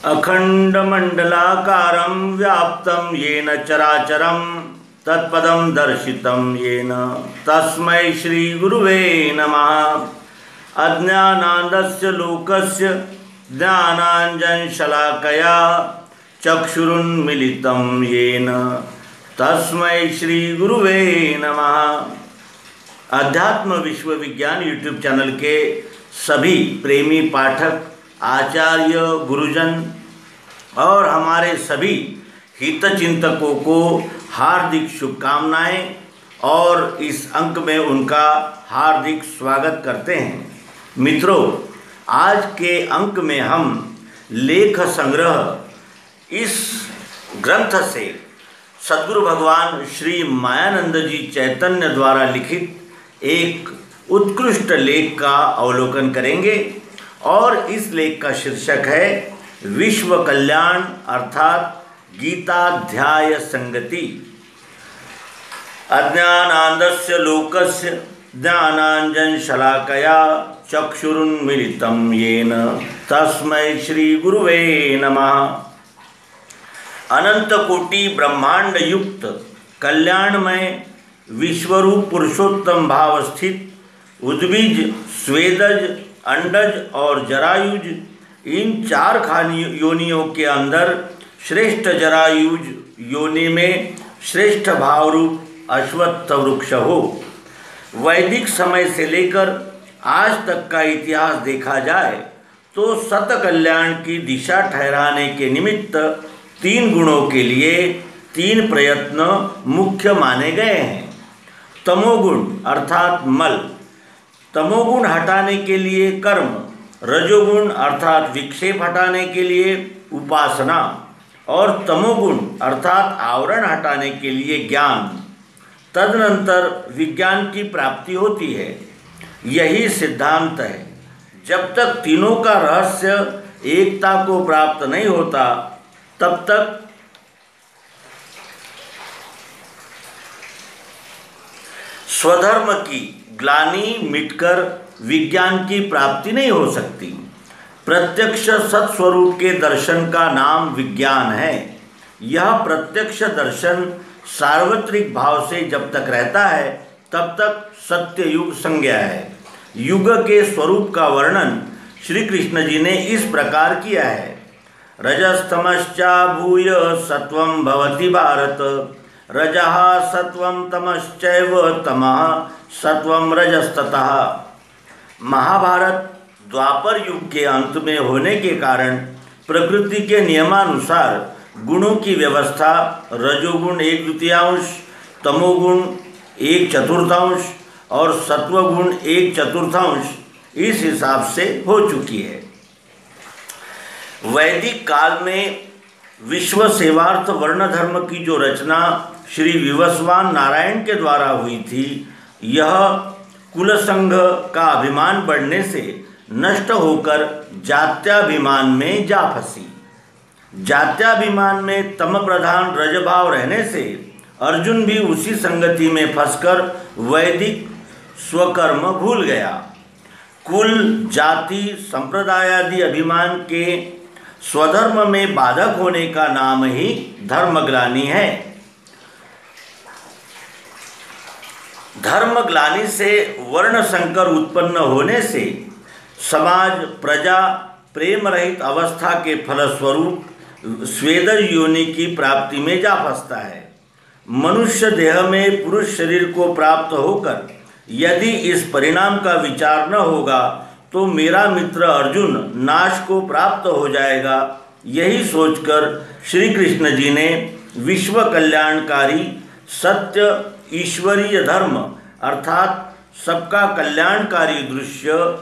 अखंडमंडलाकारं व्याप्तं येन चराचरं तत्पदं दर्शितं येन तस्मै श्री गुरुवे नमः। अज्ञानान्धस्य लोकस्य ज्ञानाञ्जनशलाकया चक्षुरुन्मीलितं येन तस्मै श्री गुरुवे नमः। अध्यात्म विश्व विज्ञान यूट्यूब चैनल के सभी प्रेमी पाठक, आचार्य, गुरुजन और हमारे सभी हितचिंतकों को हार्दिक शुभकामनाएं और इस अंक में उनका हार्दिक स्वागत करते हैं। मित्रों, आज के अंक में हम लेख संग्रह इस ग्रंथ से सद्गुरु भगवान श्री मायानंद जी चैतन्य द्वारा लिखित एक उत्कृष्ट लेख का अवलोकन करेंगे और इस लेख का शीर्षक है विश्व कल्याण अर्थात गीताध्याय संगति। अज्ञानान्धस्य लोकस्य ज्ञानाञ्जनशलाकया चक्षुरुन्मीलितं येन तस्मै श्री गुरुवे नमः। अनंत कोटि ब्रह्मांड युक्त कल्याणमय विश्वरूप पुरुषोत्तम भाव स्थित उद्बीज, स्वेदज, अंडज और जरायुज, इन चार खानी योनियों के अंदर श्रेष्ठ जरायुज योनि में श्रेष्ठ भावरूप अश्वत्थ वृक्ष हो। वैदिक समय से लेकर आज तक का इतिहास देखा जाए तो सत कल्याण की दिशा ठहराने के निमित्त तीन गुणों के लिए तीन प्रयत्न मुख्य माने गए हैं। तमोगुण अर्थात मल, तमोगुण हटाने के लिए कर्म, रजोगुण अर्थात विक्षेप हटाने के लिए उपासना और तमोगुण अर्थात आवरण हटाने के लिए ज्ञान। तदनंतर विज्ञान की प्राप्ति होती है। यही सिद्धांत है। जब तक तीनों का रहस्य एकता को प्राप्त नहीं होता तब तक स्वधर्म की ग्लानि मिटकर विज्ञान की प्राप्ति नहीं हो सकती। प्रत्यक्ष सत्स्वरूप के दर्शन का नाम विज्ञान है। यह प्रत्यक्ष दर्शन सार्वत्रिक भाव से जब तक रहता है तब तक सत्य युग संज्ञा है। युग के स्वरूप का वर्णन श्री कृष्ण जी ने इस प्रकार किया है। रजस्तमश्चाभूय सत्वं भवति भारत, रजः सत्वं तमश्चैव तमः सत्वं रजस्ततः। महाभारत द्वापर युग के अंत में होने के कारण प्रकृति के नियमानुसार गुणों की व्यवस्था रजोगुण 1/2, तमोगुण 1/4 और सत्वगुण 1/4 इस हिसाब से हो चुकी है। वैदिक काल में विश्व सेवार्थ वर्ण धर्म की जो रचना श्री विवस्वान नारायण के द्वारा हुई थी, यह कुलसंघ का अभिमान बढ़ने से नष्ट होकर जात्याभिमान में जा फंसी। जात्याभिमान में तम प्रधान रजभाव रहने से अर्जुन भी उसी संगति में फंसकर वैदिक स्वकर्म भूल गया। कुल, जाति, संप्रदायादि अभिमान के स्वधर्म में बाधक होने का नाम ही धर्मग्लानि है। धर्मग्लानि से वर्ण संकर उत्पन्न होने से समाज, प्रजा प्रेम रहित अवस्था के फलस्वरूप स्वेदज योनि की प्राप्ति में जा फंसता है। मनुष्य देह में पुरुष शरीर को प्राप्त होकर यदि इस परिणाम का विचार न होगा तो मेरा मित्र अर्जुन नाश को प्राप्त हो जाएगा। यही सोचकर श्री कृष्ण जी ने विश्व कल्याणकारी सत्य ईश्वरीय धर्म अर्थात सबका कल्याणकारी दृश्य,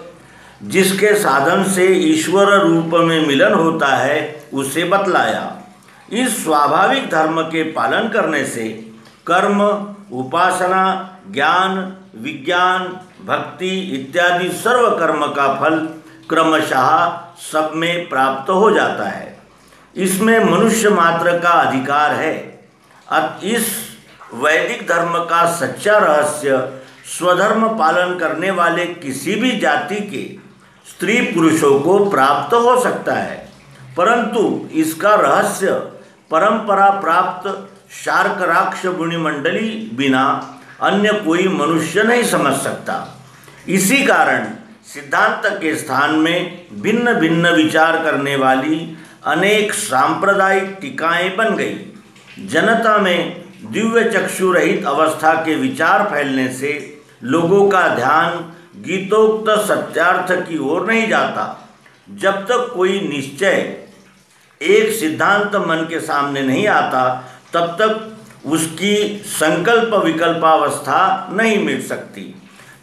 जिसके साधन से ईश्वर रूप में मिलन होता है, उसे बतलाया। इस स्वाभाविक धर्म के पालन करने से कर्म, उपासना, ज्ञान, विज्ञान, भक्ति इत्यादि सर्व कर्म का फल क्रमशः सब में प्राप्त हो जाता है। इसमें मनुष्य मात्र का अधिकार है। अब इस वैदिक धर्म का सच्चा रहस्य स्वधर्म पालन करने वाले किसी भी जाति के स्त्री पुरुषों को प्राप्त हो सकता है। परंतु इसका रहस्य परंपरा प्राप्त शार्कराक्ष मुनिमंडली बिना अन्य कोई मनुष्य नहीं समझ सकता। इसी कारण सिद्धांत के स्थान में भिन्न भिन्न विचार करने वाली अनेक सांप्रदायिक टीकाएं बन गई। जनता में दिव्य चक्षु रहित अवस्था के विचार फैलने से लोगों का ध्यान गीतोक्त सत्यार्थ की ओर नहीं जाता। जब तक कोई निश्चय एक सिद्धांत मन के सामने नहीं आता तब तक उसकी संकल्प विकल्पावस्था नहीं मिल सकती।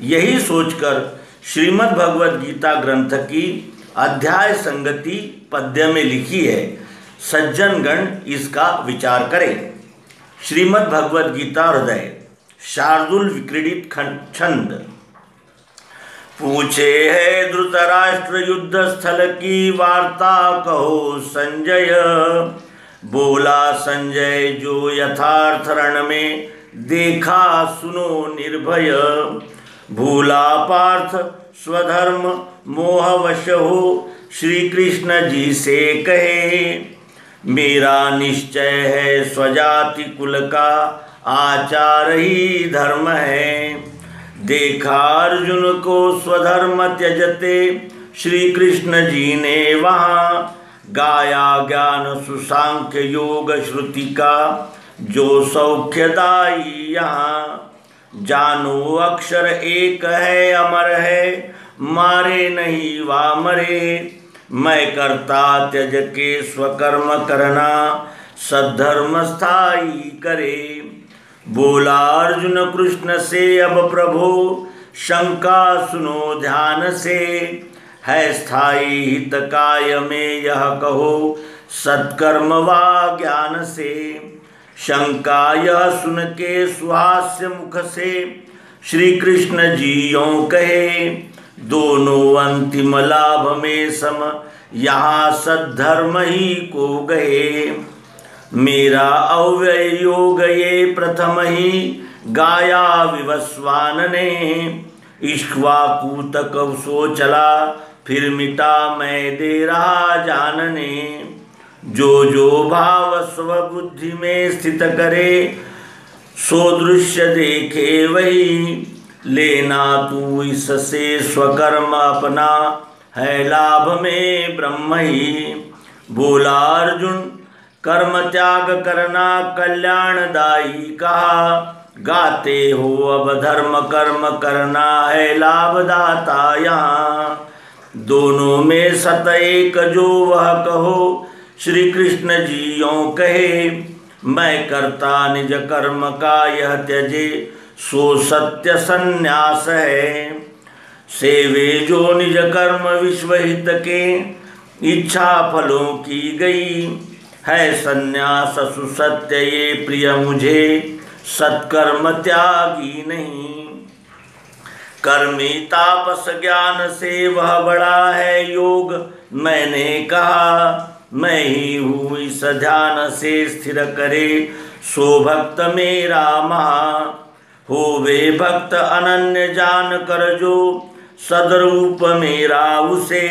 यही सोचकर श्रीमद् भगवद गीता ग्रंथ की अध्याय संगति पद्य में लिखी है। सज्जनगण इसका विचार करें। श्रीमद् भगवद गीता हृदय शार्दुल विक्रीडित छंद। पूछे है धृतराष्ट्र युद्ध स्थल की वार्ता कहो संजय। बोला संजय जो यथार्थ रण में देखा सुनो निर्भय। भूला पार्थ स्वधर्म मोहवश हो श्री कृष्ण जी से कहे। मेरा निश्चय है स्वजाति कुल का आचार ही धर्म है। देखा अर्जुन को स्वधर्म त्यजते श्री कृष्ण जी ने वहाँ। गाया ज्ञान सुसांख्य योग श्रुति का जो सौख्यदायी यहाँ। जानो अक्षर एक है अमर है मारे नहीं वा मरे। मैं करता त्यज के स्वकर्म करना सद्धर्म स्थायी करे। बोला अर्जुन कृष्ण से अब प्रभो शंका सुनो ध्यान से। है स्थायी हितकाय में यह कहो सत्कर्म वा ज्ञान से। शंका यह सुन के सुहास्य मुख से श्री कृष्ण जी यों कहे। दोनों अंतिम लाभ में सम यहाँ सद्धर्म ही को गए। मेरा अव्यय योग ये प्रथम ही गाया विवस्वान ने। इक्ष्वाकु तक सो चला फिर मिटा मैं दे रहा जानने। जो भाव स्वबुद्धि में स्थित करे सो दृश्य देखे वही। लेना तू इससे स्वकर्म अपना है लाभ में ब्रह्म ही। बोला अर्जुन कर्म त्याग करना कल्याणदायी कहा। गाते हो अब धर्म कर्म करना है लाभदाता यहाँ। दोनों में सत एक जो वह कहो श्री कृष्ण जी यों कहे। मैं करता निज कर्म का यह त्यजे सो सत्य संन्यास है। सेवे जो निज कर्म विश्वहित के इच्छा फलों की गई। है संन्यास सुसत्य ये प्रिय मुझे सत्कर्म त्यागी नहीं। कर्मी तापस ज्ञान से वह बड़ा है योग मैंने कहा। मैं ही हूँ इस ध्यान से स्थिर करे सो भक्त मेरा महा। हो वे भक्त अनन्य जान कर जो सदरूप मेरा उसे।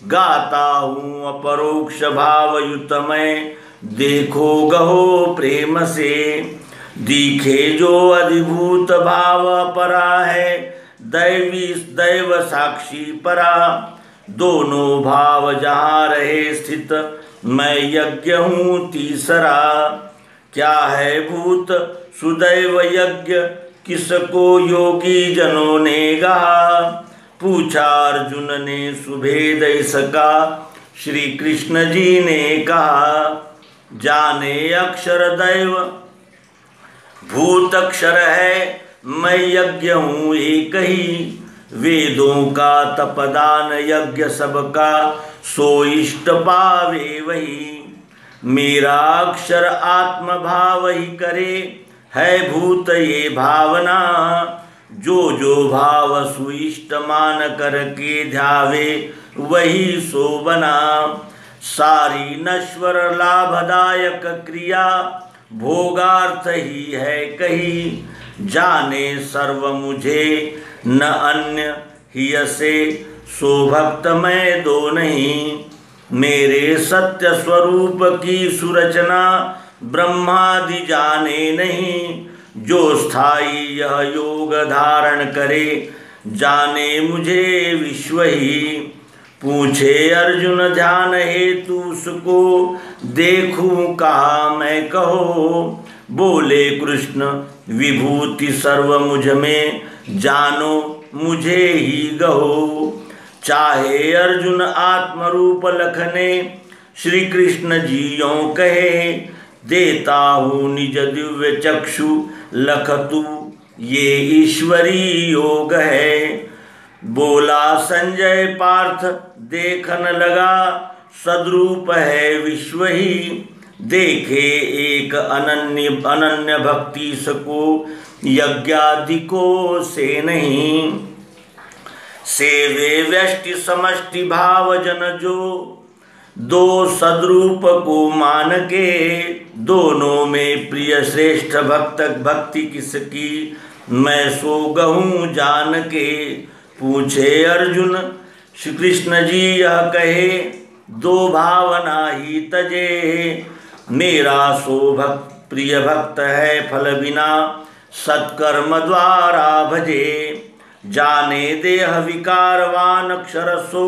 गाता हूँ अपरोक्ष भाव युत मैं देखो गहो प्रेम से। दिखे जो अधिभूत भाव परा है दैवी दैव साक्षी परा। दोनों भाव जहाँ रहे स्थित मैं यज्ञ हूँ तीसरा। क्या है भूत सुदैव यज्ञ किसको योगी जनों ने कहा। पूछा अर्जुन ने सुभेद इसका श्री कृष्ण जी ने कहा। जाने अक्षर दैव भूत अक्षर है मैं यज्ञ हूँ एक ही। वेदों का तपदान यज्ञ सबका सो इष्ट पावे वही। मेरा अक्षर आत्म भाव ही करे है भूत ये भावना। जो भाव सुइष्ट मान करके ध्यावे वही सो बना। सारी नश्वर लाभदायक क्रिया भोगार्थ ही है कही। जाने सर्व मुझे न अन्य ही से सो भक्त मैं दो नहीं। मेरे सत्य स्वरूप की सुरचना ब्रह्मादि जाने नहीं। जो स्थाई यह योग धारण करे, जाने मुझे विश्व ही। पूछे अर्जुन ध्यान हेतु उसको, देखूं कहा मैं कहो। बोले कृष्ण विभूति सर्व मुझ में, जानो मुझे ही गहो। चाहे अर्जुन आत्मरूप लखने, श्री कृष्ण जी यों कहे। देता हूँ निज दिव्य चक्षु, लखतु ये ईश्वरी योग है। बोला संजय पार्थ देखन लगा, सद्रूप है विश्व ही। देखे एक अनन्य भक्ति सको, यज्ञादिकों से नहीं। सेवे व्यष्टि समष्टि भाव जन जो, दो सद्रूप को मान के। दोनों में प्रिय श्रेष्ठ भक्ति किसकी, मैं सो गहूँ जान के। पूछे अर्जुन श्री कृष्ण जी यह कहे, दो भावना ही तजे। मेरा सो प्रिय भक्त है फल बिना, सत्कर्म द्वारा भजे। जाने देह विकारवान अक्षर सो,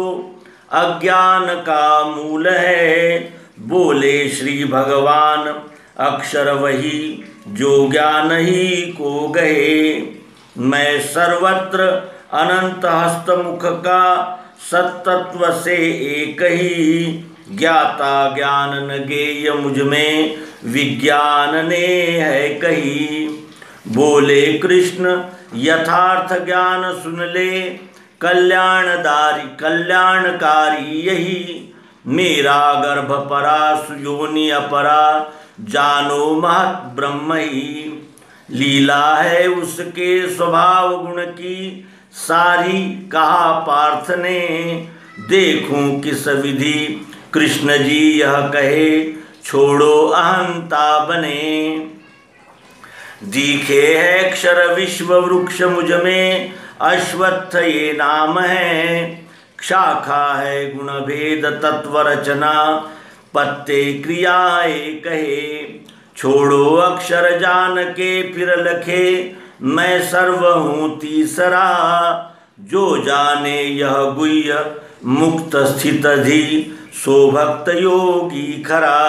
अज्ञान का मूल है। बोले श्री भगवान अक्षर वही, जो ज्ञान ही को गए। मैं सर्वत्र अनंत हस्तमुख का, सत्तत्व से एक ही। ज्ञाता ज्ञान न गेय मुझ में, विज्ञान ने है कही। बोले कृष्ण यथार्थ ज्ञान सुन ले, कल्याणकारी यही। मेरा गर्भ परा सुयोनि अपरा, जानो महत् ब्रह्म ही। लीला है उसके स्वभाव गुण की, सारी कहा पार्थ ने। देखूं किस विधि कृष्ण जी यह कहे, छोड़ो अहंता बने। दिखे है अक्षर विश्व वृक्ष मुझ में, अश्वत्थ ये नाम है। शाखा है गुण भेद तत्व रचना, पत्ते क्रियाए कहे। छोड़ो अक्षर जान के फिर लखे, मैं सर्व हूँ तीसरा। जो जाने यह गुह्य मुक्त स्थित धी, सो भक्त योगी खरा।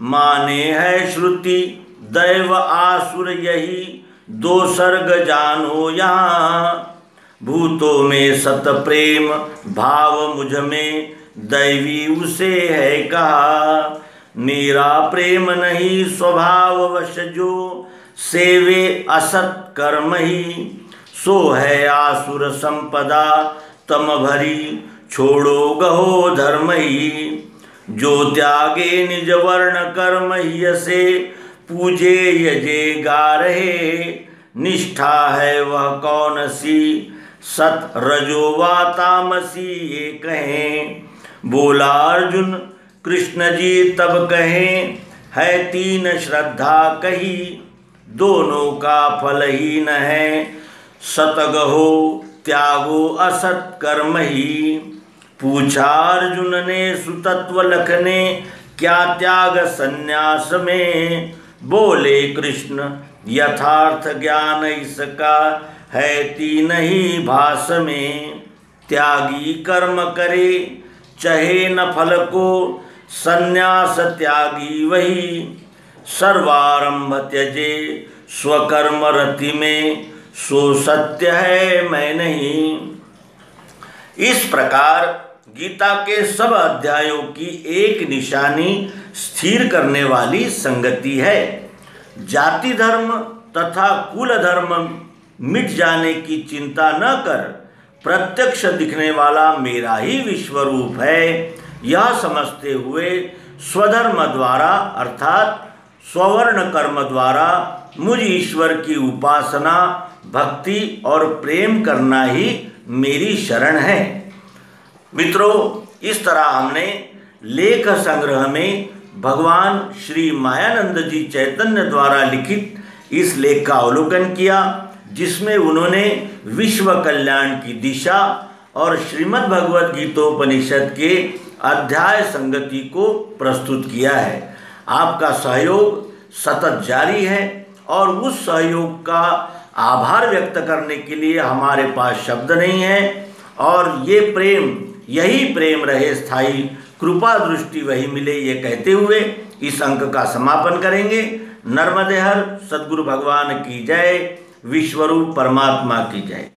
माने है श्रुति दैव आसुर यही, दो सर्ग जानो यहाँ। भूतों में सत प्रेम भाव मुझ में, दैवी उसे है कहा। मेरा प्रेम नहीं स्वभाव वश जो, सेवे असत कर्म ही। सो है आसुर संपदा तम भरी, छोड़ो गहो धर्म ही। जो त्यागे निज वर्ण कर्म ही से, पूजे यजे गा रहे। निष्ठा है वह कौन सी, सत रजो वा तामसी ये कहें। बोला अर्जुन कृष्ण जी तब कहें, है तीन श्रद्धा कही। दोनों का फल ही न है, सतगहो त्यागो असत कर्म ही। पूछा अर्जुन ने सुतत्व लखने, क्या त्याग संन्यास में। बोले कृष्ण यथार्थ ज्ञान इसका, है तीन ही भास में। त्यागी कर्म करे चहे न फल को, संन्यास त्यागी वही। सर्वारंभ त्यजे स्वकर्म रति में, सो सत्य है मैं नहीं। इस प्रकार गीता के सब अध्यायों की एक निशानी स्थिर करने वाली संगति है। जाति धर्म तथा कुल धर्म मिट जाने की चिंता न कर, प्रत्यक्ष दिखने वाला मेरा ही विश्वरूप है, यह समझते हुए स्वधर्म द्वारा अर्थात स्ववर्ण कर्म द्वारा मुझ ईश्वर की उपासना भक्ति और प्रेम करना ही मेरी शरण है। मित्रों, इस तरह हमने लेख संग्रह में भगवान श्री मायानंद जी चैतन्य द्वारा लिखित इस लेख का अवलोकन किया, जिसमें उन्होंने विश्व कल्याण की दिशा और श्रीमद् भगवद गीतोपनिषद के अध्याय संगति को प्रस्तुत किया है। आपका सहयोग सतत जारी है और उस सहयोग का आभार व्यक्त करने के लिए हमारे पास शब्द नहीं है। और ये प्रेम, यही प्रेम रहे स्थायी, कृपा दृष्टि वही मिले, ये कहते हुए इस अंक का समापन करेंगे। नर्मदे हर, सद्गुरु भगवान की जय, विश्वरूप परमात्मा की जय।